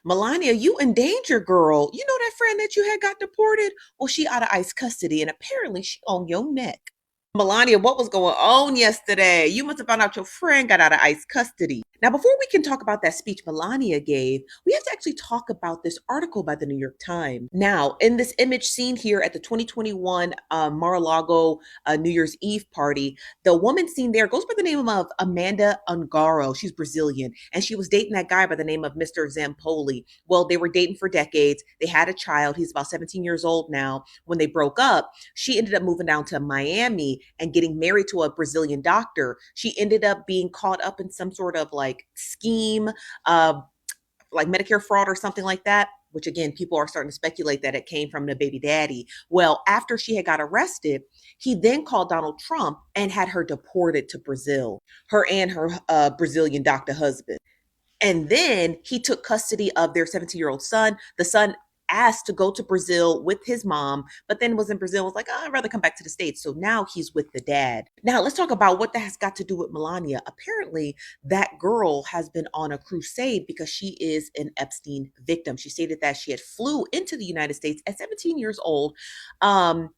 Melania, you in danger, girl. You know that friend that you had got deported? Well, she out of ICE custody, and apparently she on your neck. Melania, what was going on yesterday? You must have found out your friend got out of ICE custody. Now, before we can talk about that speech Melania gave, we have to actually talk about this article by the New York Times. Now, in this image seen here at the 2021 Mar-a-Lago New Year's Eve party, the woman seen there goes by the name of Amanda Ungaro. She's Brazilian, and she was dating that guy by the name of Mr. Zampoli. Well, they were dating for decades. They had a child. He's about 17 years old now. When they broke up, she ended up moving down to Miami and getting married to a Brazilian doctor. She ended up being caught up in some sort of like scheme, like Medicare fraud or something like that, which again, people are starting to speculate that it came from the baby daddy. Well, after she had got arrested, he then called Donald Trump and had her deported to Brazil, her and her Brazilian doctor husband. And then he took custody of their 17-year-old son. The son asked to go to Brazil with his mom, but then was in Brazil, was like, oh, I'd rather come back to the States. So now he's with the dad. Now let's talk about what that has got to do with Melania. Apparently, that girl has been on a crusade because she is an Epstein victim. She stated that she had flew into the United States at 17 years old, on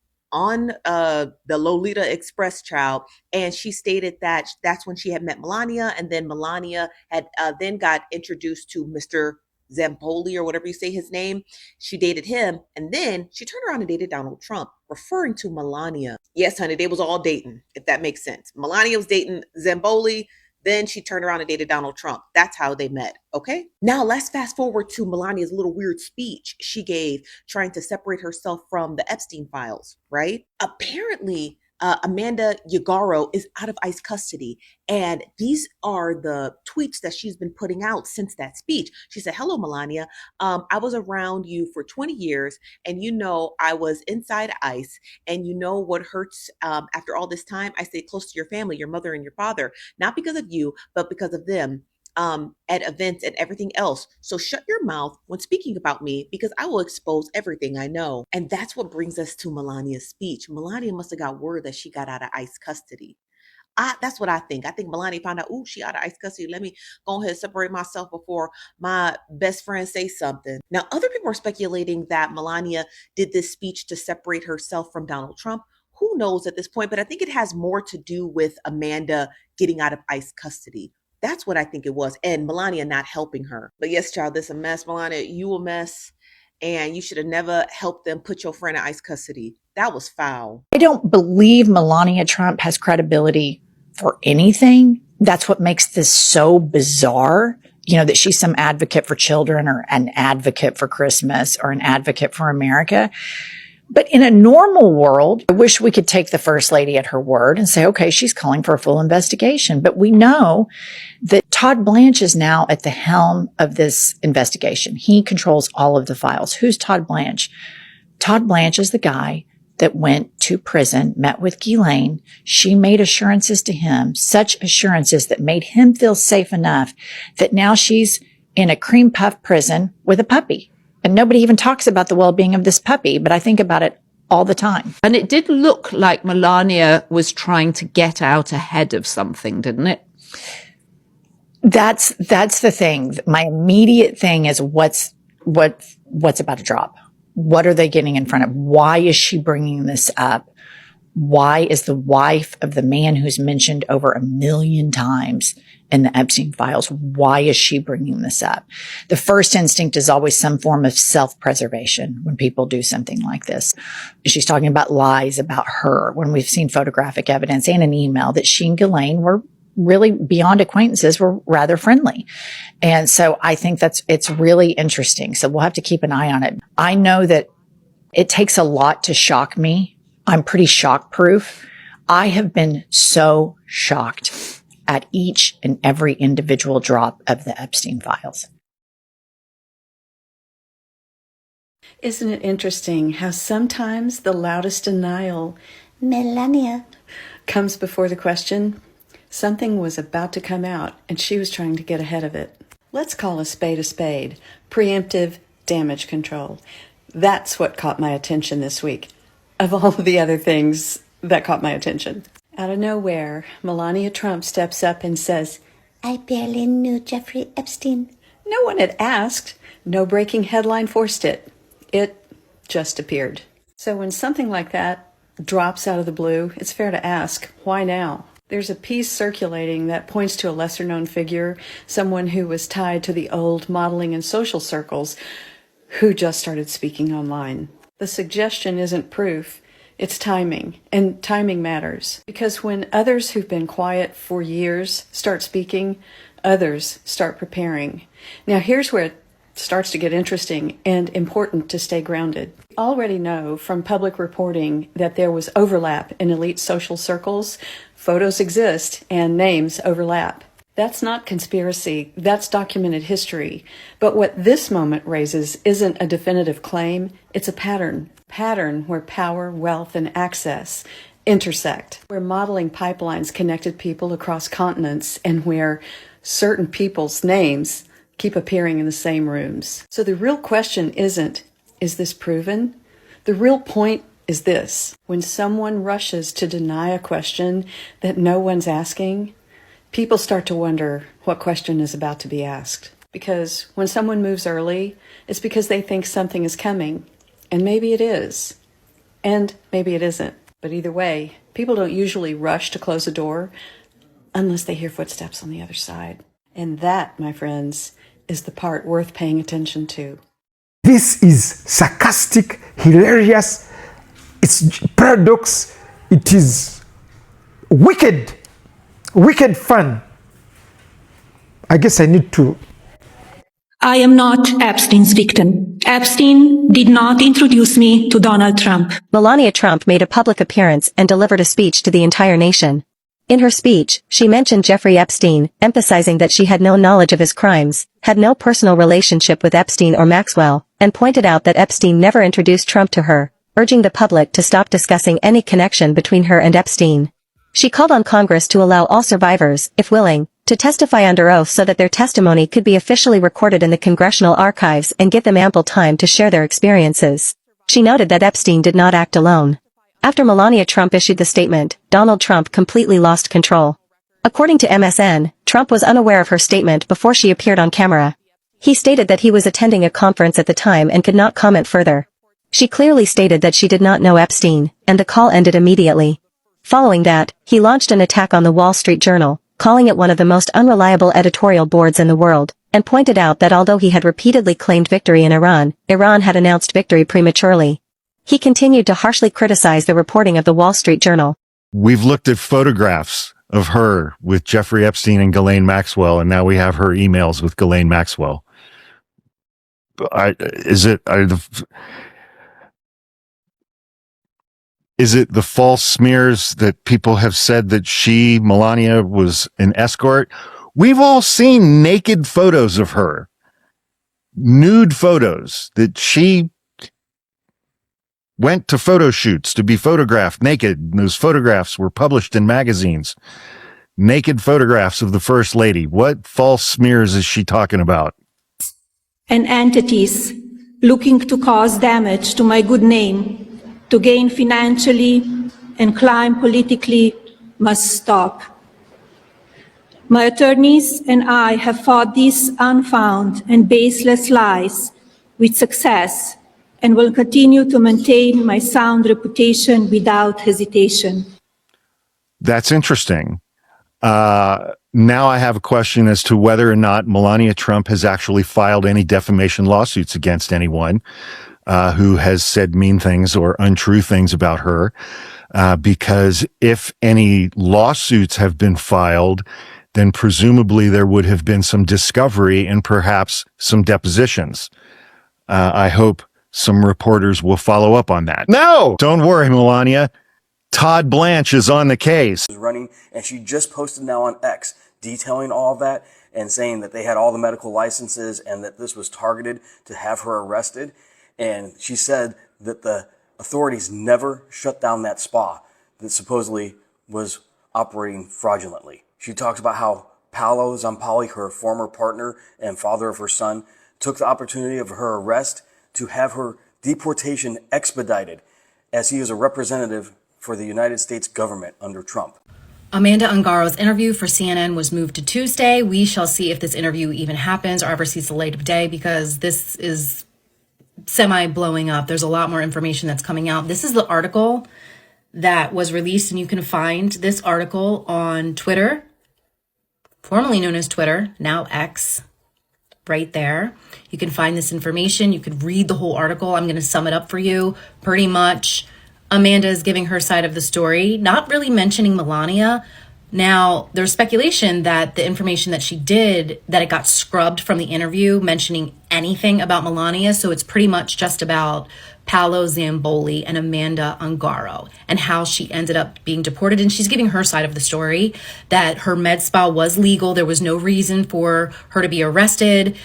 the Lolita Express, child, and she stated that that's when she had met Melania, and then Melania had then got introduced to Mr. Zampoli or whatever you say his name. She dated him, and then she turned around and dated Donald Trump, referring to Melania. Yes, honey, they was all dating, if that makes sense. Melania was dating Zampoli, then she turned around and dated Donald Trump. That's how they met. Okay. Now let's fast forward to Melania's little weird speech she gave trying to separate herself from the Epstein files, right? Apparently, Amanda Ungaro is out of ICE custody. And these are the tweets that she's been putting out since that speech. She said, hello, Melania. I was around you for 20 years, and you know I was inside ICE. And you know what hurts after all this time? I stay close to your family, your mother and your father, not because of you, but because of them. At events and everything else. So shut your mouth when speaking about me because I will expose everything I know. And that's what brings us to Melania's speech. Melania must have got word that she got out of ICE custody. That's what I think. I think Melania found out, oh, she out of ICE custody. Let me go ahead and separate myself before my best friend say something. Now, other people are speculating that Melania did this speech to separate herself from Donald Trump. Who knows at this point? But I think it has more to do with Amanda getting out of ICE custody. That's what I think it was. And Melania not helping her. But yes, child, this is a mess. Melania, you a mess. And you should have never helped them put your friend in ICE custody. That was foul. I don't believe Melania Trump has credibility for anything. That's what makes this so bizarre. You know, that she's some advocate for children or an advocate for Christmas or an advocate for America. But in a normal world, I wish we could take the first lady at her word and say, okay, she's calling for a full investigation. But we know that Todd Blanche is now at the helm of this investigation. He controls all of the files. Who's Todd Blanche? Todd Blanche is the guy that went to prison, met with Ghislaine. She made assurances to him, such assurances that made him feel safe enough that now she's in a cream puff prison with a puppy. And nobody even talks about the well-being of this puppy, but I think about it all the time. And it did look like Melania was trying to get out ahead of something, didn't it? That's the thing. My immediate thing is what's about to drop. What are they getting in front of? Why is she bringing this up? Why is the wife of the man who's mentioned over 1 million times in the Epstein files, why is she bringing this up? The first instinct is always some form of self-preservation when people do something like this. She's talking about lies about her when we've seen photographic evidence and an email that she and Ghislaine were really beyond acquaintances, were rather friendly. And so I think it's really interesting. So we'll have to keep an eye on it. I know that it takes a lot to shock me. I'm pretty shock proof. I have been so shocked at each and every individual drop of the Epstein files. Isn't it interesting how sometimes the loudest denial, Melania, comes before the question? Something was about to come out and she was trying to get ahead of it. Let's call a spade, preemptive damage control. That's what caught my attention this week, of all of the other things that caught my attention. Out of nowhere, Melania Trump steps up and says, I barely knew Jeffrey Epstein. No one had asked. No breaking headline forced it. It just appeared. So when something like that drops out of the blue, it's fair to ask, why now? There's a piece circulating that points to a lesser-known figure, someone who was tied to the old modeling and social circles, who just started speaking online. The suggestion isn't proof, it's timing, and timing matters. Because when others who've been quiet for years start speaking, others start preparing. Now here's where it starts to get interesting and important to stay grounded. We already know from public reporting that there was overlap in elite social circles. Photos exist and names overlap. That's not conspiracy, that's documented history. But what this moment raises isn't a definitive claim, it's a pattern. Pattern where power, wealth, and access intersect, where modeling pipelines connected people across continents, and where certain people's names keep appearing in the same rooms. So the real question isn't, is this proven? The real point is this: when someone rushes to deny a question that no one's asking, people start to wonder what question is about to be asked. Because when someone moves early, it's because they think something is coming. And maybe it is. And maybe it isn't. But either way, people don't usually rush to close a door unless they hear footsteps on the other side. And that, my friends, is the part worth paying attention to. This is sarcastic, hilarious, it's paradox, it is wicked fun. I guess I need to. I am not Epstein's victim. Epstein did not introduce me to Donald Trump. Melania Trump made a public appearance and delivered a speech to the entire nation. In her speech, she mentioned Jeffrey Epstein, emphasizing that she had no knowledge of his crimes, had no personal relationship with Epstein or Maxwell, and pointed out that Epstein never introduced Trump to her, urging the public to stop discussing any connection between her and Epstein. She called on Congress to allow all survivors, if willing, to testify under oath so that their testimony could be officially recorded in the congressional archives and give them ample time to share their experiences. She noted that Epstein did not act alone. After Melania Trump issued the statement, Donald Trump completely lost control. According to MSN, Trump was unaware of her statement before she appeared on camera. He stated that he was attending a conference at the time and could not comment further. She clearly stated that she did not know Epstein, and the call ended immediately. Following that, he launched an attack on the Wall Street Journal, calling it one of the most unreliable editorial boards in the world, and pointed out that although he had repeatedly claimed victory in Iran, Iran had announced victory prematurely. He continued to harshly criticize the reporting of the Wall Street Journal. We've looked at photographs of her with Jeffrey Epstein and Ghislaine Maxwell, and now we have her emails with Ghislaine Maxwell. Is it the false smears that people have said that Melania, was an escort? We've all seen naked photos of her, nude photos that she went to photo shoots to be photographed naked. Those photographs were published in magazines. Naked photographs of the First Lady. What false smears is she talking about? And entities looking to cause damage to my good name, to gain financially and climb politically, must stop. My attorneys and I have fought these unfounded and baseless lies with success and will continue to maintain my sound reputation without hesitation. That's interesting. Now I have a question as to whether or not Melania Trump has actually filed any defamation lawsuits against anyone who has said mean things or untrue things about her. Because if any lawsuits have been filed, then presumably there would have been some discovery and perhaps some depositions. I hope some reporters will follow up on that. No! Don't worry, Melania. Todd Blanche is on the case. Running, and she just posted now on X detailing all of that and saying that they had all the medical licenses and that this was targeted to have her arrested. And she said that the authorities never shut down that spa that supposedly was operating fraudulently. She talks about how Paolo Zampoli, her former partner and father of her son, took the opportunity of her arrest to have her deportation expedited, as he is a representative for the United States government under Trump. Amanda Ungaro's interview for CNN was moved to Tuesday. We shall see if this interview even happens or ever sees the light of day, because this is semi blowing up. There's a lot more information that's coming out. This is the article that was released, and you can find this article on Twitter, formerly known as Twitter, now X, right there. You can find this information. You could read the whole article. I'm going to sum it up for you. Pretty much, Amanda is giving her side of the story, not really mentioning Melania. Now, there's speculation that the information that she did, that it got scrubbed from the interview, mentioning anything about Melania. So it's pretty much just about Paolo Zampoli and Amanda Ungaro and how she ended up being deported. And she's giving her side of the story, that her med spa was legal. There was no reason for her to be arrested.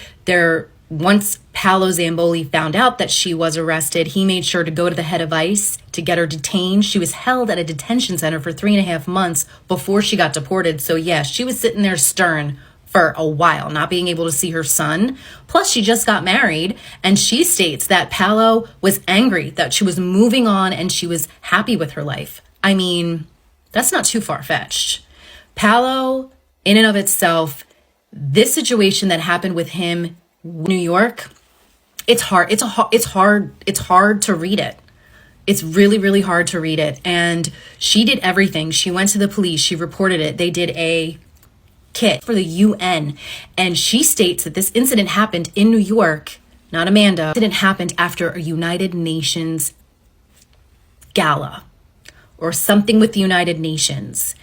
Once Paolo Zampoli found out that she was arrested, he made sure to go to the head of ICE to get her detained. She was held at a detention center for 3.5 months before she got deported. So yeah, she was sitting there stern for a while, not being able to see her son. Plus, she just got married, and she states that Paolo was angry, that she was moving on and she was happy with her life. I mean, that's not too far-fetched. Paolo, in and of itself, this situation that happened with him, New York, it's hard to read it. It's really, really hard to read it. And she did everything. She went to the police. She reported it. They did a kit for the UN. And she states that this incident happened in New York, not Amanda. It happened after a United Nations gala or something with the United Nations.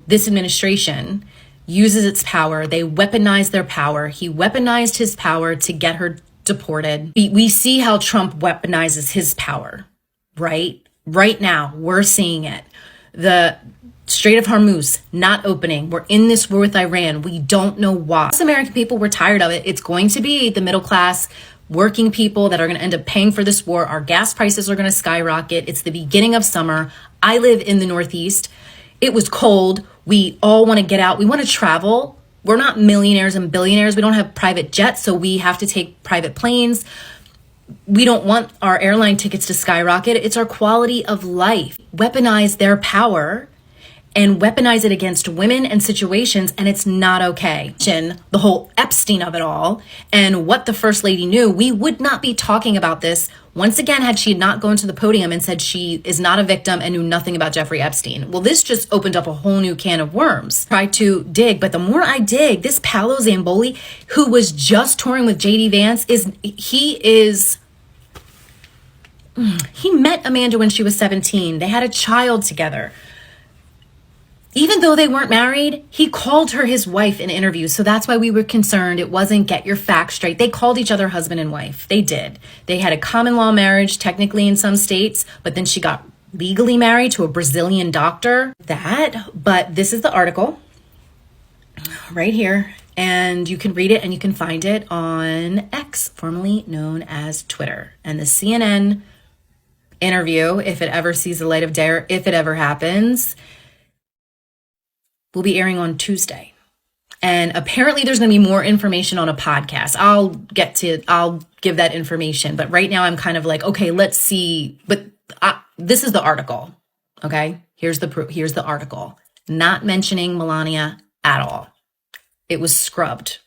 This administration uses its power. They weaponize their power. He weaponized his power to get her deported. We see how Trump weaponizes his power, right? Right now, we're seeing it. The Strait of Hormuz not opening. We're in this war with Iran. We don't know why. Us American people, we're tired of it. It's going to be the middle class, working people that are going to end up paying for this war. Our gas prices are going to skyrocket. It's the beginning of summer. I live in the Northeast. It was cold. We all want to get out. We want to travel. We're not millionaires and billionaires. We don't have private jets, so we have to take private planes. We don't want our airline tickets to skyrocket. It's our quality of life. Weaponize their power and weaponize it against women and situations, and it's not okay. The whole Epstein of it all and what the First Lady knew, we would not be talking about this once again had she not gone to the podium and said she is not a victim and knew nothing about Jeffrey Epstein. Well, this just opened up a whole new can of worms. Try to dig, but the more I dig, this Paolo Zampoli, who was just touring with JD Vance, he met Amanda when she was 17. They had a child together. Even though they weren't married, he called her his wife in interviews. So that's why we were concerned. It wasn't get your facts straight. They called each other husband and wife. They did. They had a common law marriage, technically in some states, but then she got legally married to a Brazilian doctor. But this is the article right here. And you can read it and you can find it on X, formerly known as Twitter. And the CNN interview, if it ever sees the light of day, or if it ever happens, will be airing on Tuesday. And apparently there's going to be more information on a podcast. I'll give that information. But right now I'm kind of like, okay, let's see. But this is the article. Okay. Here's the article. Not mentioning Melania at all. It was scrubbed,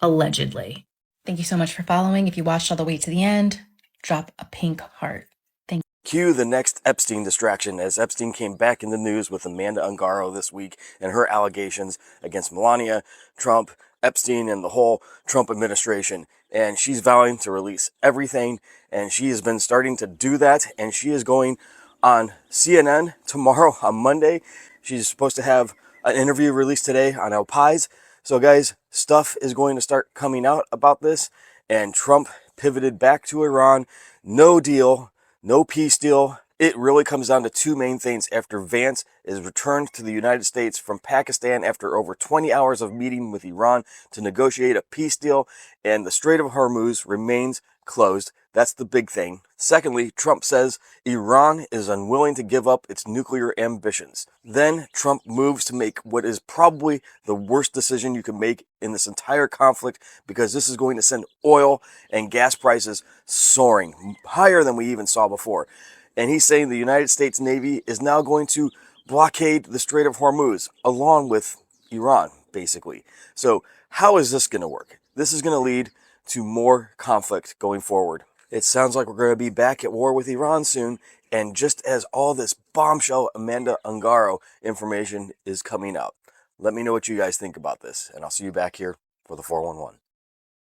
allegedly. Thank you so much for following. If you watched all the way to the end, drop a pink heart. Cue the next Epstein distraction as Epstein came back in the news with Amanda Ungaro this week and her allegations against Melania, Trump, Epstein, and the whole Trump administration. And she's vowing to release everything, and she has been starting to do that, and she is going on CNN tomorrow on Monday. She's supposed to have an interview released today on El Pais. So guys, stuff is going to start coming out about this, and Trump pivoted back to Iran. No deal. No peace deal. It really comes down to two main things. After Vance is returned to the United States from Pakistan after over 20 hours of meeting with Iran to negotiate a peace deal, and the Strait of Hormuz remains closed. That's the big thing. Secondly, Trump says Iran is unwilling to give up its nuclear ambitions. Then Trump moves to make what is probably the worst decision you can make in this entire conflict, because this is going to send oil and gas prices soaring higher than we even saw before. And he's saying the United States Navy is now going to blockade the Strait of Hormuz, along with Iran, basically. So how is this going to work? This is going to lead to more conflict going forward. It sounds like we're going to be back at war with Iran soon, and just as all this bombshell Amanda Ungaro information is coming out. Let me know what you guys think about this, and I'll see you back here for the 411.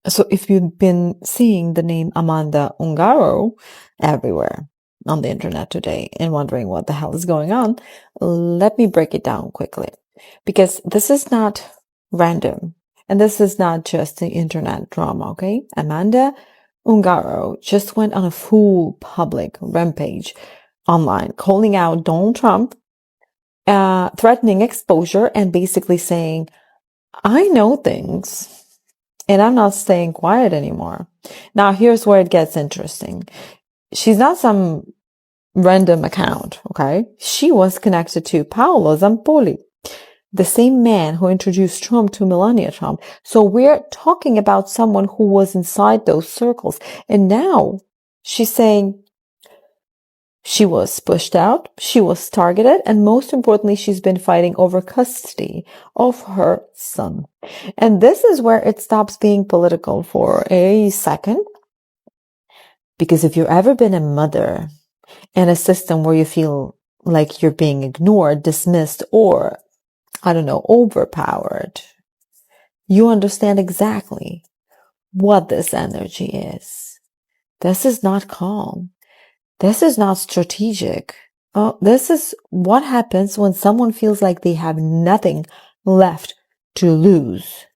So if you've been seeing the name Amanda Ungaro everywhere on the internet today and wondering what the hell is going on, let me break it down quickly. Because this is not random. And this is not just the internet drama, okay? Amanda Ungaro just went on a full public rampage online, calling out Donald Trump, threatening exposure, and basically saying, I know things. And I'm not staying quiet anymore. Now, here's where it gets interesting. She's not some random account, okay? She was connected to Paolo Zampoli, the same man who introduced Trump to Melania Trump. So we're talking about someone who was inside those circles. And now she's saying she was pushed out, she was targeted, and most importantly, she's been fighting over custody of her son. And this is where it stops being political for a second. Because if you've ever been a mother in a system where you feel like you're being ignored, dismissed, or, I don't know, overpowered, you understand exactly what this energy is. This is not calm. This is not strategic. This is what happens when someone feels like they have nothing left to lose.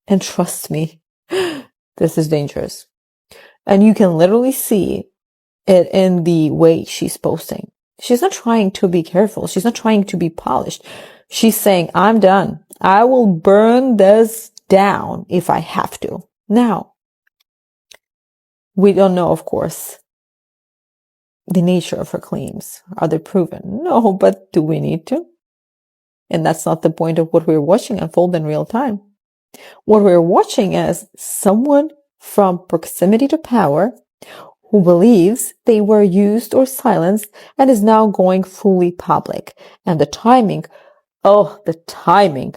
And trust me, this is dangerous. And you can literally see it in the way she's posting. She's not trying to be careful. She's not trying to be polished. She's saying, I'm done. I will burn this down if I have to. Now, we don't know, of course, the nature of her claims. Are they proven? No, but do we need to? And that's not the point of what we're watching unfold in real time. What we're watching is someone from proximity to power who believes they were used or silenced and is now going fully public. And the timing, the timing.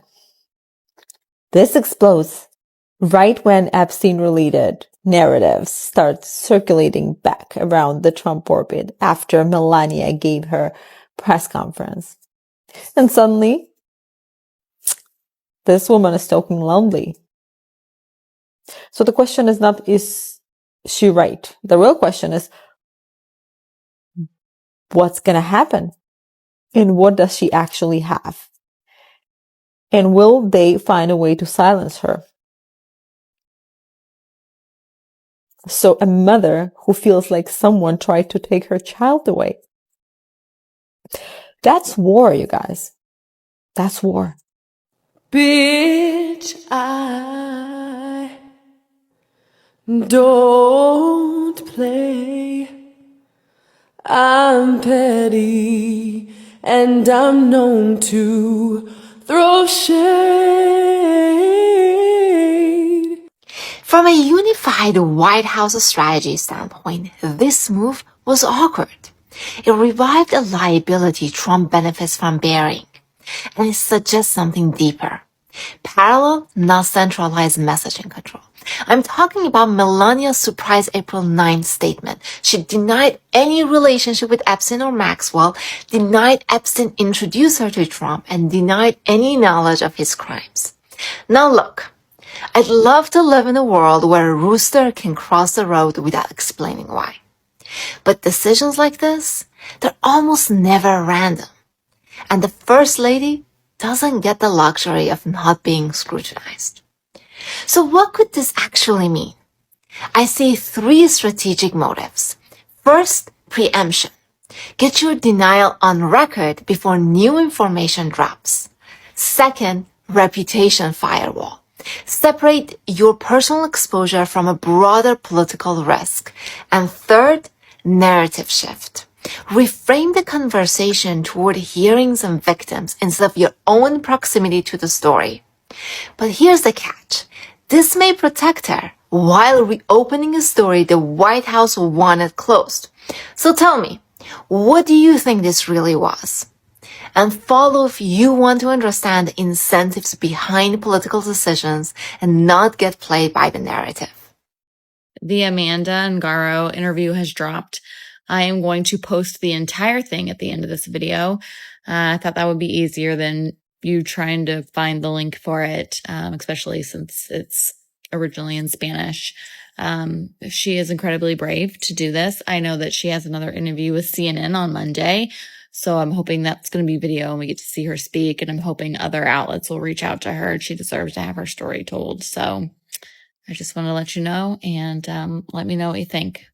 This explodes right when Epstein-related narratives start circulating back around the Trump orbit after Melania gave her press conference. And suddenly, this woman is talking loudly. So the question is not, is she right? The real question is, what's going to happen? And what does she actually have? And will they find a way to silence her? So a mother who feels like someone tried to take her child away. That's war, you guys. That's war. Bitch, I don't play. I'm petty and I'm known to throw shade. From a unified White House strategy standpoint, this move was awkward. It revived a liability Trump benefits from bearing, and it suggests something deeper. Parallel, not centralized messaging control. I'm talking about Melania's surprise April 9th statement. She denied any relationship with Epstein or Maxwell, denied Epstein introduced her to Trump, and denied any knowledge of his crimes. Now look, I'd love to live in a world where a rooster can cross the road without explaining why. But decisions like this, they're almost never random. And the First Lady doesn't get the luxury of not being scrutinized. So what could this actually mean? I see 3 strategic motives. First, preemption. Get your denial on record before new information drops. Second, reputation firewall. Separate your personal exposure from a broader political risk. And third, narrative shift. Reframe the conversation toward hearings and victims instead of your own proximity to the story. But here's the catch. This may protect her while reopening a story the White House wanted closed. So tell me, what do you think this really was? and follow if you want to understand the incentives behind political decisions and not get played by the narrative. The Amanda Ungaro interview has dropped. I am going to post the entire thing at the end of this video. I thought that would be easier than you trying to find the link for it, especially since it's originally in Spanish. She is incredibly brave to do this. I know that she has another interview with CNN on Monday, so I'm hoping that's going to be video and we get to see her speak, and I'm hoping other outlets will reach out to her. She deserves to have her story told. So I just want to let you know, and let me know what you think.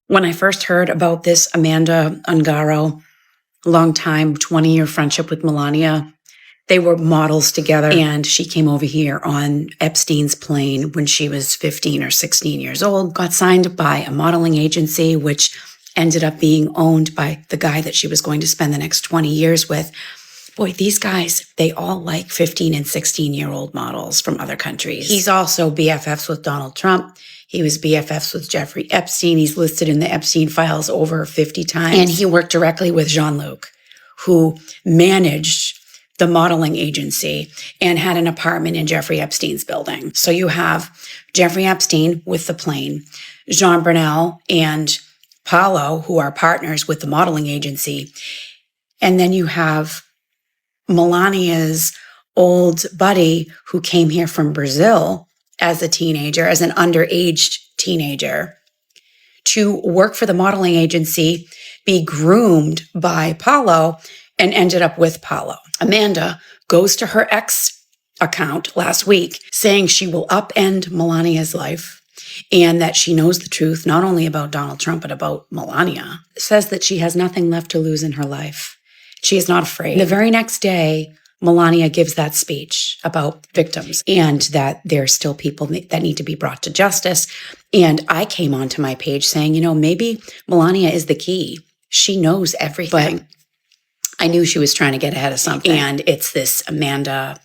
When I first heard about this Amanda Ungaro, long time, 20-year friendship with Melania, they were models together, and she came over here on Epstein's plane when she was 15 or 16 years old, got signed by a modeling agency, which ended up being owned by the guy that she was going to spend the next 20 years with. Boy, these guys, they all like 15 and 16-year-old models from other countries. He's also BFFs with Donald Trump. He was BFFs with Jeffrey Epstein. He's listed in the Epstein files over 50 times. And he worked directly with Jean-Luc, who managed the modeling agency and had an apartment in Jeffrey Epstein's building. So you have Jeffrey Epstein with the plane, Jean Brunel and Paulo, who are partners with the modeling agency. And then you have Melania's old buddy who came here from Brazil as a teenager, as an underage teenager, to work for the modeling agency, be groomed by Paulo, and ended up with Paulo. Amanda goes to her ex account last week saying she will upend Melania's life and that she knows the truth, not only about Donald Trump, but about Melania. Says that she has nothing left to lose in her life. She is not afraid. The very next day, Melania gives that speech about victims and that there are still people that need to be brought to justice. And I came onto my page saying, maybe Melania is the key. She knows everything. But I knew she was trying to get ahead of something. And it's this Amanda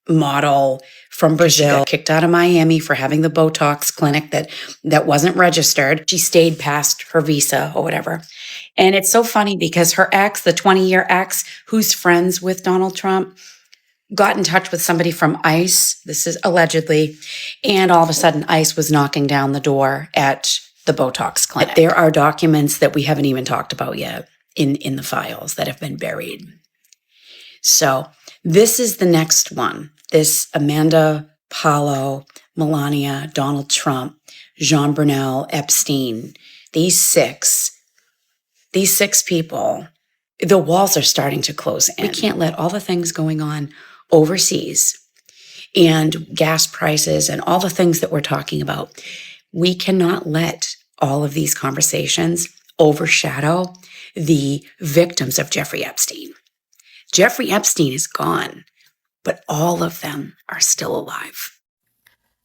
model from Brazil. She got kicked out of Miami for having the Botox clinic that wasn't registered. She stayed past her visa or whatever. And it's so funny because her ex, the 20-year ex, who's friends with Donald Trump, got in touch with somebody from ICE. This is allegedly. And all of a sudden, ICE was knocking down the door at the Botox clinic. But there are documents that we haven't even talked about yet in the files that have been buried. So this is the next one. This Amanda, Paulo, Melania, Donald Trump, Jean Brunel, Epstein, these six people, the walls are starting to close in. We can't let all the things going on overseas and gas prices and all the things that we're talking about. We cannot let all of these conversations overshadow the victims of Jeffrey Epstein. Jeffrey Epstein is gone, but all of them are still alive.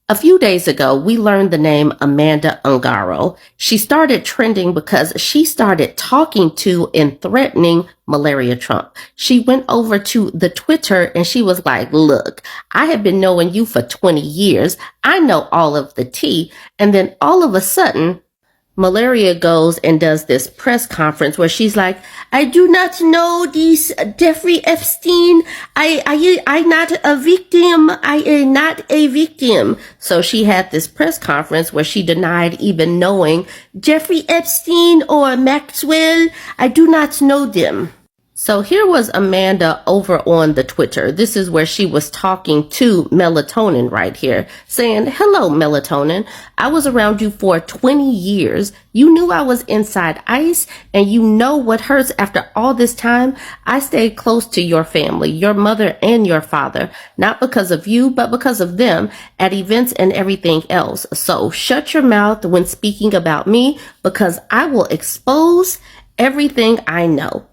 A few days ago, we learned the name Amanda Ungaro. She started trending because she started talking to and threatening Melania Trump. She went over to the Twitter and she was like, look, I have been knowing you for 20 years. I know all of the tea. And then all of a sudden, Melania goes and does this press conference where she's like, I do not know this Jeffrey Epstein. I not a victim. I am not a victim. So she had this press conference where she denied even knowing Jeffrey Epstein or Maxwell. I do not know them. So here was Amanda over on the Twitter. This is where she was talking to Melatonin right here, saying, "Hello, Melatonin. I was around you for 20 years. You knew I was inside ICE, and you know what hurts after all this time. I stayed close to your family, your mother and your father, not because of you, but because of them at events and everything else. So shut your mouth when speaking about me, because I will expose everything I know."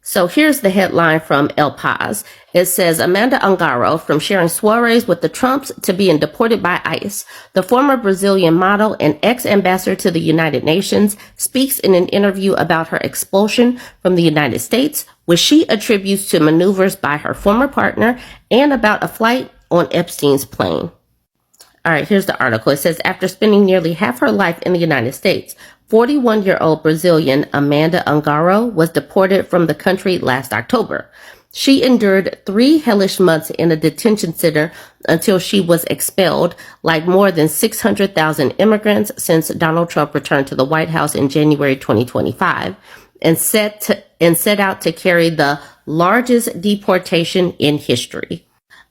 So here's the headline from El Paz. It says, Amanda Ungaro, from sharing soirees with the Trumps to being deported by ICE. The former Brazilian model and ex-ambassador to the United Nations speaks in an interview about her expulsion from the United States, which she attributes to maneuvers by her former partner, and about a flight on Epstein's plane. All right, here's the article. It says, after spending nearly half her life in the United States, 41-year-old Brazilian Amanda Ungaro was deported from the country last October. She endured 3 hellish months in a detention center until she was expelled, like more than 600,000 immigrants since Donald Trump returned to the White House in January 2025, and set out to carry the largest deportation in history.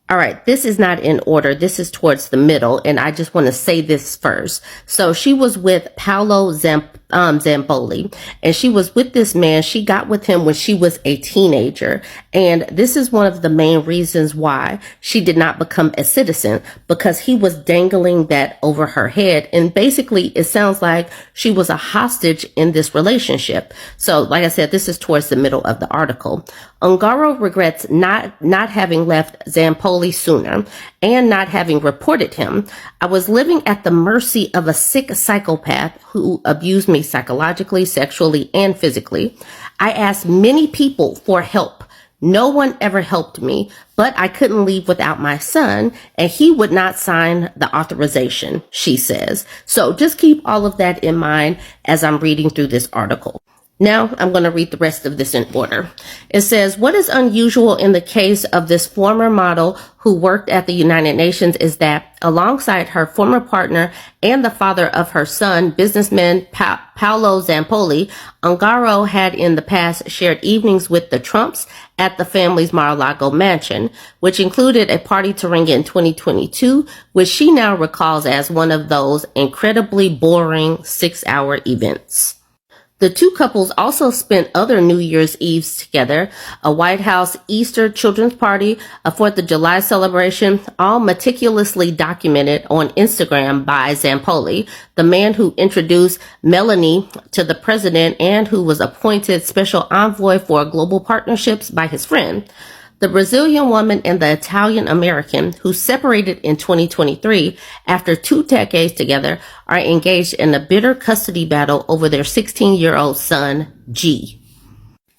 All right, this is not in order. This is towards the middle, and I just want to say this first. So she was with Paolo Zampoli, and she was with this man. She got with him when she was a teenager, and this is one of the main reasons why she did not become a citizen, because he was dangling that over her head, and basically it sounds like she was a hostage in this relationship. So like I said, this is towards the middle of the article. Ungaro regrets not having left Zampoli sooner and not having reported him. I was living at the mercy of a sick psychopath who abused me psychologically, sexually, and physically. I asked many people for help. No one ever helped me, but I couldn't leave without my son, and he would not sign the authorization, she says. So just keep all of that in mind as I'm reading through this article. Now I'm going to read the rest of this in order. It says, what is unusual in the case of this former model who worked at the United Nations is that alongside her former partner and the father of her son, businessman Paolo Zampoli, Ungaro had in the past shared evenings with the Trumps at the family's Mar-a-Lago mansion, which included a party to ring in 2022, which she now recalls as one of those incredibly boring 6-hour events. The two couples also spent other New Year's Eves together, a White House Easter children's party, a 4th of July celebration, all meticulously documented on Instagram by Zampoli, the man who introduced Melania to the president and who was appointed special envoy for global partnerships by his friend. The Brazilian woman and the Italian American, who separated in 2023 after 2 decades together, are engaged in a bitter custody battle over their 16-year-old son, G.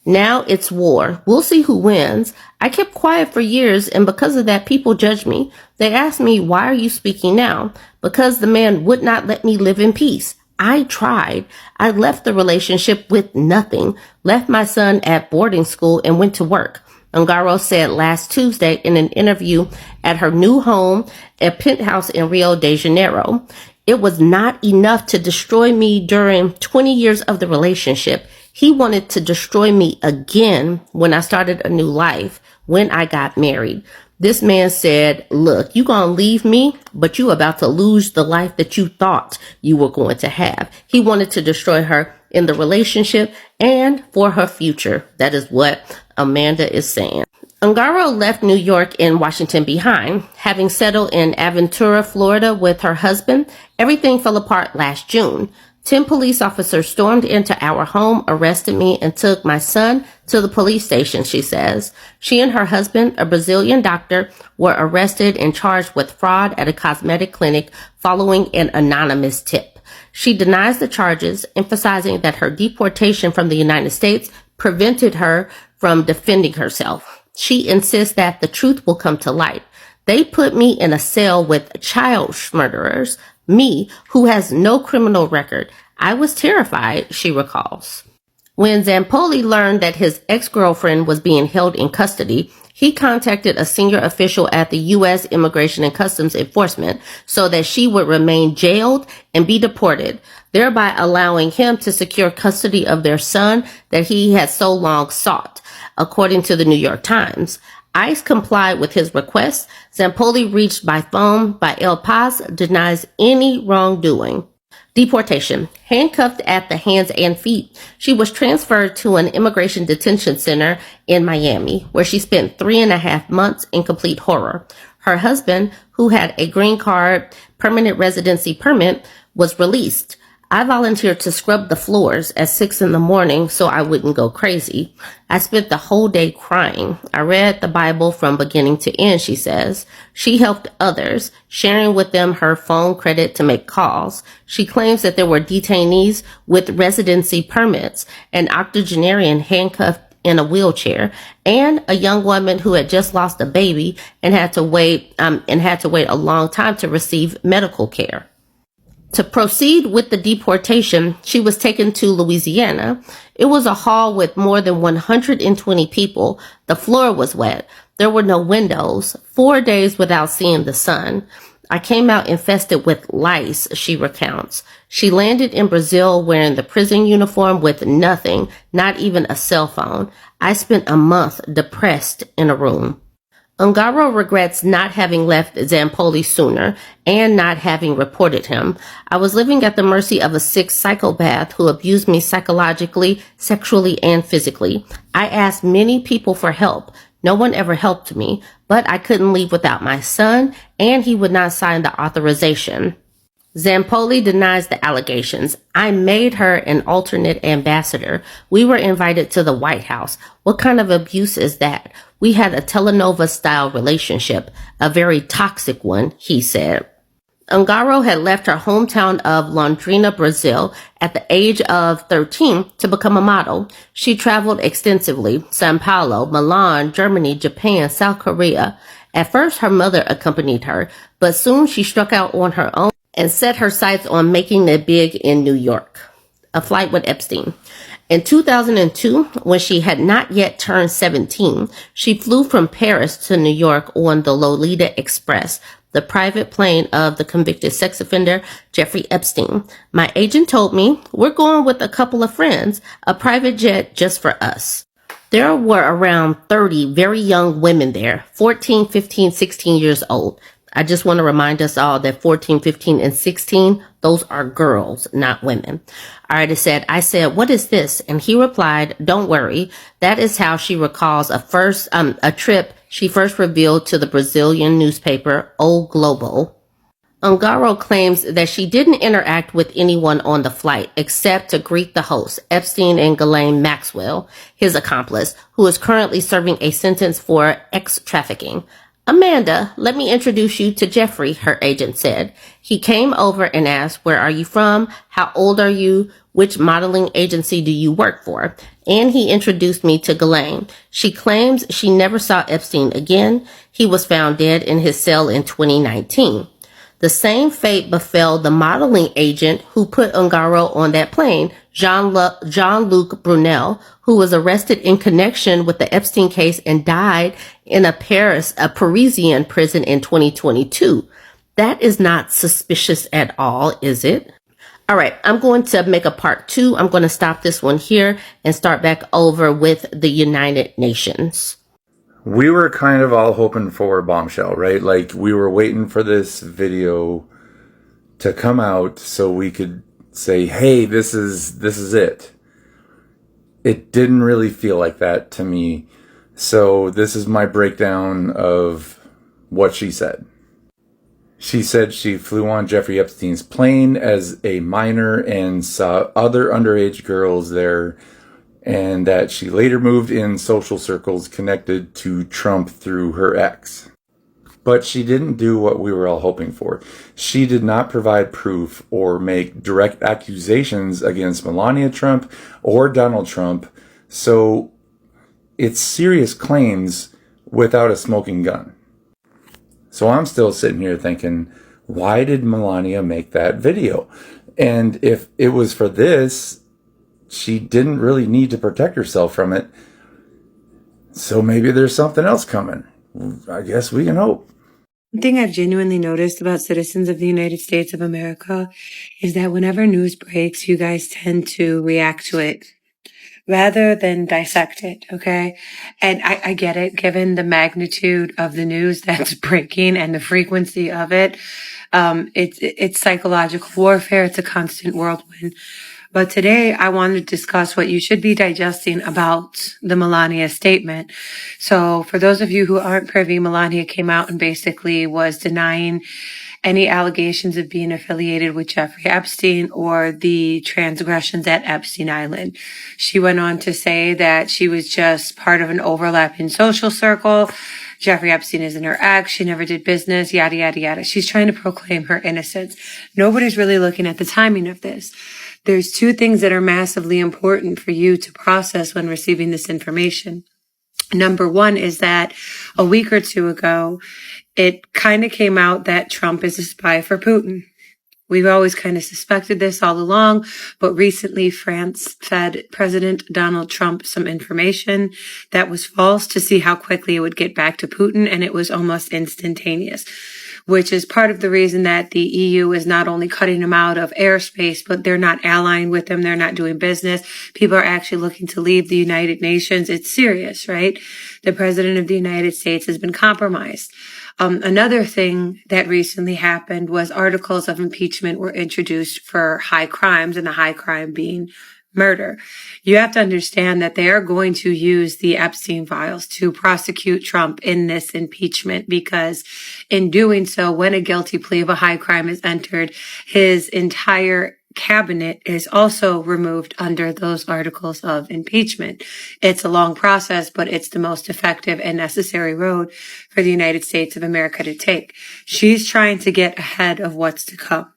Now it's war. We'll see who wins. I kept quiet for years, and because of that, people judge me. They ask me, why are you speaking now? Because the man would not let me live in peace. I tried. I left the relationship with nothing, left my son at boarding school, and went to work. Ungaro said last Tuesday in an interview at her new home, a penthouse in Rio de Janeiro. It was not enough to destroy me during 20 years of the relationship. He wanted to destroy me again when I started a new life, when I got married. This man said, look, you gonna leave me, but you about to lose the life that you thought you were going to have. He wanted to destroy her in the relationship and for her future. That is what Amanda is saying. Ungaro left New York and Washington behind. Having settled in Aventura, Florida with her husband, everything fell apart last June. 10 police officers stormed into our home, arrested me, and took my son to the police station, she says. She and her husband, a Brazilian doctor, were arrested and charged with fraud at a cosmetic clinic following an anonymous tip. She denies the charges, emphasizing that her deportation from the United States prevented her from defending herself. She insists that the truth will come to light. They put me in a cell with child murderers, me, who has no criminal record. I was terrified, she recalls. When Zampoli learned that his ex-girlfriend was being held in custody, he contacted a senior official at the U.S. Immigration and Customs Enforcement so that she would remain jailed and be deported, thereby allowing him to secure custody of their son that he had so long sought, according to the New York Times. ICE complied with his request. Zampoli, reached by phone by El Paz, denies any wrongdoing. Deportation. Handcuffed at the hands and feet, she was transferred to an immigration detention center in Miami, where she spent 3.5 months in complete horror. Her husband, who had a green card permanent residency permit, was released. I volunteered to scrub the floors at 6 a.m. so I wouldn't go crazy. I spent the whole day crying. I read the Bible from beginning to end, she says. She helped others, sharing with them her phone credit to make calls. She claims that there were detainees with residency permits, an octogenarian handcuffed in a wheelchair, and a young woman who had just lost a baby and had to wait a long time to receive medical care. To proceed with the deportation, she was taken to Louisiana. It was a hall with more than 120 people. The floor was wet. There were no windows. 4 days without seeing the sun. I came out infested with lice, she recounts. She landed in Brazil wearing the prison uniform with nothing, not even a cell phone. I spent a month depressed in a room. Ungaro regrets not having left Zampoli sooner and not having reported him. I was living at the mercy of a sick psychopath who abused me psychologically, sexually, and physically. I asked many people for help. No one ever helped me, but I couldn't leave without my son, and he would not sign the authorization. Zampoli denies the allegations. I made her an alternate ambassador. We were invited to the White House. What kind of abuse is that? We had a telenovela-style relationship, a very toxic one, he said. Ungaro had left her hometown of Londrina, Brazil, at the age of 13 to become a model. She traveled extensively: Sao Paulo, Milan, Germany, Japan, South Korea. At first, her mother accompanied her, but soon she struck out on her own and set her sights on making it big in New York. A flight with Epstein. In 2002, when she had not yet turned 17, she flew from Paris to New York on the Lolita Express, the private plane of the convicted sex offender Jeffrey Epstein. My agent told me, "We're going with a couple of friends, a private jet just for us." There were around 30 very young women there, 14, 15, 16 years old. I just want to remind us all that 14, 15, and 16, those are girls, not women. Artist said, I said, "What is this?" And he replied, "Don't worry." That is how she recalls a trip she first revealed to the Brazilian newspaper O Globo. Ungaro claims that she didn't interact with anyone on the flight except to greet the host, Epstein and Ghislaine Maxwell, his accomplice, who is currently serving a sentence for ex-trafficking. "Amanda, let me introduce you to Jeffrey," her agent said. He came over and asked, "Where are you from? How old are you? Which modeling agency do you work for?" And he introduced me to Ghislaine. She claims she never saw Epstein again. He was found dead in his cell in 2019. The same fate befell the modeling agent who put Ungaro on that plane, Jean-Luc Brunel, who was arrested in connection with the Epstein case and died in a Parisian prison in 2022. That is not suspicious at all, is it? All right, I'm going to make a part 2. I'm going to stop this one here and start back over with the United Nations. We were kind of all hoping for a bombshell, right? Like, we were waiting for this video to come out so we could say, hey, this is it. It didn't really feel like that to me. So this is my breakdown of what she said. She said she flew on Jeffrey Epstein's plane as a minor and saw other underage girls there, and that she later moved in social circles connected to Trump through her ex. But she didn't do what we were all hoping for. She did not provide proof or make direct accusations against Melania Trump or Donald Trump, so it's serious claims without a smoking gun. So I'm still sitting here thinking, why did Melania make that video? And if it was for this, she didn't really need to protect herself from it. So maybe there's something else coming. I guess we can hope. One thing I've genuinely noticed about citizens of the United States of America is that whenever news breaks, you guys tend to react to it rather than dissect it, okay? And I get it, given the magnitude of the news that's breaking and the frequency of it. It's psychological warfare. It's a constant whirlwind. But today I wanted to discuss what you should be digesting about the Melania statement. So for those of you who aren't privy, Melania came out and basically was denying any allegations of being affiliated with Jeffrey Epstein or the transgressions at Epstein Island. She went on to say that she was just part of an overlapping social circle. Jeffrey Epstein isn't her ex. She never did business, yada, yada, yada. She's trying to proclaim her innocence. Nobody's really looking at the timing of this. There's two things that are massively important for you to process when receiving this information. Number one is that a week or two ago, it kind of came out that Trump is a spy for Putin. We've always kind of suspected this all along, but recently France fed President Donald Trump some information that was false to see how quickly it would get back to Putin, and it was almost instantaneous, which is part of the reason that the EU is not only cutting him out of airspace, but they're not allying with him. They're not doing business. People are actually looking to leave the United Nations. It's serious, right? The President of the United States has been compromised. Another thing that recently happened was articles of impeachment were introduced for high crimes, and the high crime being murder. You have to understand that they are going to use the Epstein files to prosecute Trump in this impeachment, because in doing so, when a guilty plea of a high crime is entered, his entire cabinet is also removed under those articles of impeachment. It's a long process, but it's the most effective and necessary road for the United States of America to take. She's trying to get ahead of what's to come.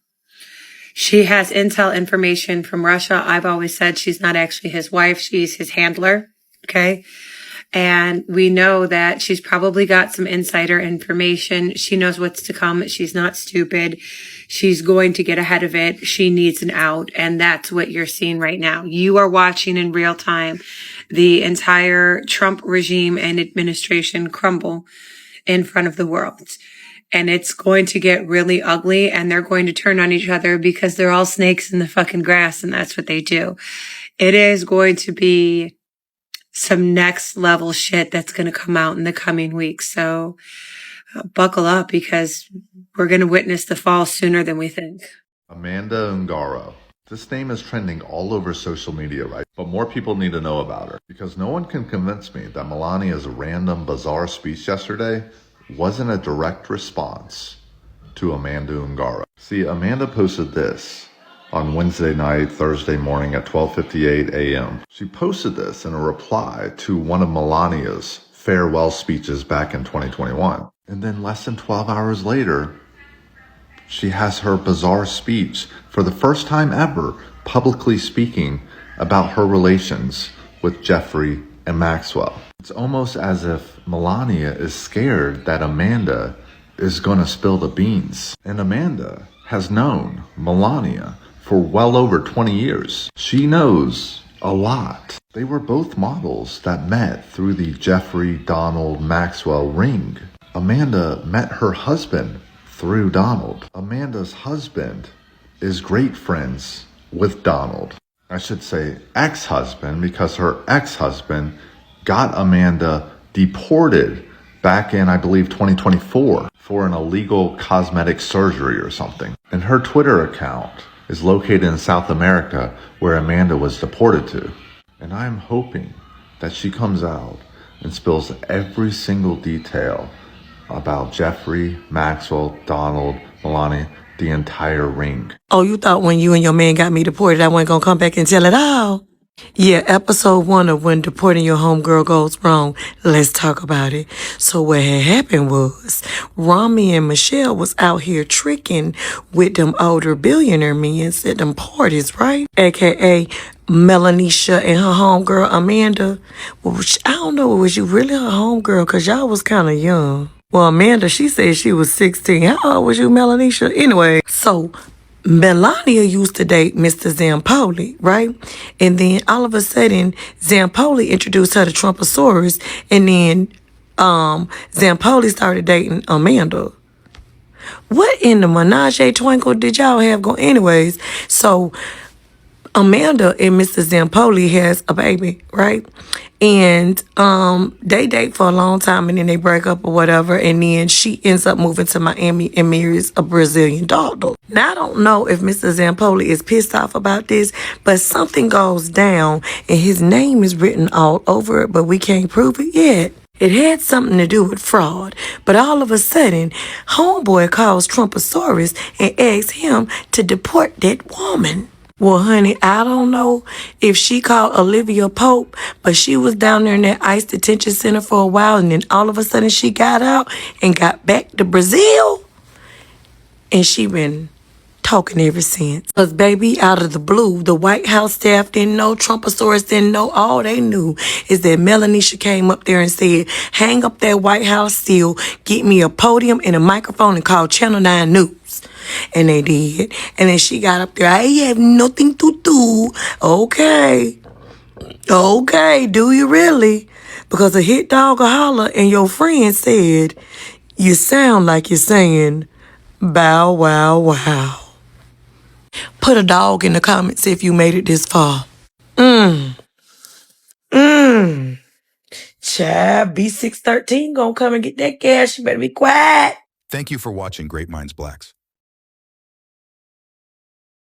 She has intel information from Russia. I've always said she's not actually his wife. She's his handler. Okay. And we know that she's probably got some insider information. She knows what's to come. She's not stupid. She's going to get ahead of it. She needs an out. And that's what you're seeing right now. You are watching in real time the entire Trump regime and administration crumble in front of the world. And it's going to get really ugly, and they're going to turn on each other because they're all snakes in the fucking grass, and that's what they do. It is going to be some next level shit that's going to come out in the coming weeks. So buckle up, because we're going to witness the fall sooner than we think. Amanda Ungaro. This name is trending all over social media, right? But more people need to know about her, because no one can convince me that Melania's random, bizarre speech yesterday wasn't a direct response to Amanda Ungaro. See, Amanda posted this on Wednesday night, Thursday morning at 12:58 a.m. She posted this in a reply to one of Melania's farewell speeches back in 2021. And then less than 12 hours later, she has her bizarre speech for the first time ever publicly speaking about her relations with Jeffrey and Maxwell. It's almost as if Melania is scared that Amanda is going to spill the beans. And Amanda has known Melania for well over 20 years. She knows a lot. They were both models that met through the Jeffrey Donald Maxwell ring. Amanda met her husband through Donald. Amanda's husband is great friends with Donald. I should say ex-husband, because her ex-husband got Amanda deported back in, I believe, 2024 for an illegal cosmetic surgery or something. And her Twitter account is located in South America, where Amanda was deported to. And I'm hoping that she comes out and spills every single detail about Jeffrey, Maxwell, Donald, Melania, the entire ring. Oh, you thought when you and your man got me deported, I wasn't gonna come back and tell it all? Yeah, episode 1 of when deporting your homegirl goes wrong. Let's talk about it. So what had happened was, Rami and Michelle was out here tricking with them older billionaire men at them parties, right? AKA Melanisha and her homegirl Amanda. Well, I don't know, was you really her homegirl? Cause y'all was kind of young. Well, Amanda, she said she was 16. How old was you, Melanisha? Anyway, so Melania used to date Mr. Zampoli, right? And then all of a sudden, Zampoli introduced her to Trumposaurus, and then Zampoli started dating Amanda. What in the menage a twinkle did y'all have going? Anyways, so Amanda and Mr. Zampoli has a baby, right? And they date for a long time, and then they break up or whatever, and then she ends up moving to Miami and marries a Brazilian doctor. Now I don't know if Mr. Zampoli is pissed off about this, but something goes down and his name is written all over it, but we can't prove it yet. It had something to do with fraud, but all of a sudden, homeboy calls Trumposaurus and asks him to deport that woman. Well, honey, I don't know if she called Olivia Pope, but she was down there in that ICE detention center for a while, and then all of a sudden she got out and got back to Brazil, and she been talking ever since. Because, baby, out of the blue, the White House staff didn't know, Trumposaurus didn't know. All they knew is that Melania came up there and said, hang up that White House seal, get me a podium and a microphone, and call Channel 9 News. And they did. And then she got up there, I have nothing to do. Okay, do you really? Because a hit dog will holler, and your friend said, you sound like you're saying, bow, wow, wow. Put a dog in the comments if you made it this far. Child, B613 gonna come and get that cash. You better be quiet. Thank you for watching Great Minds Blacks.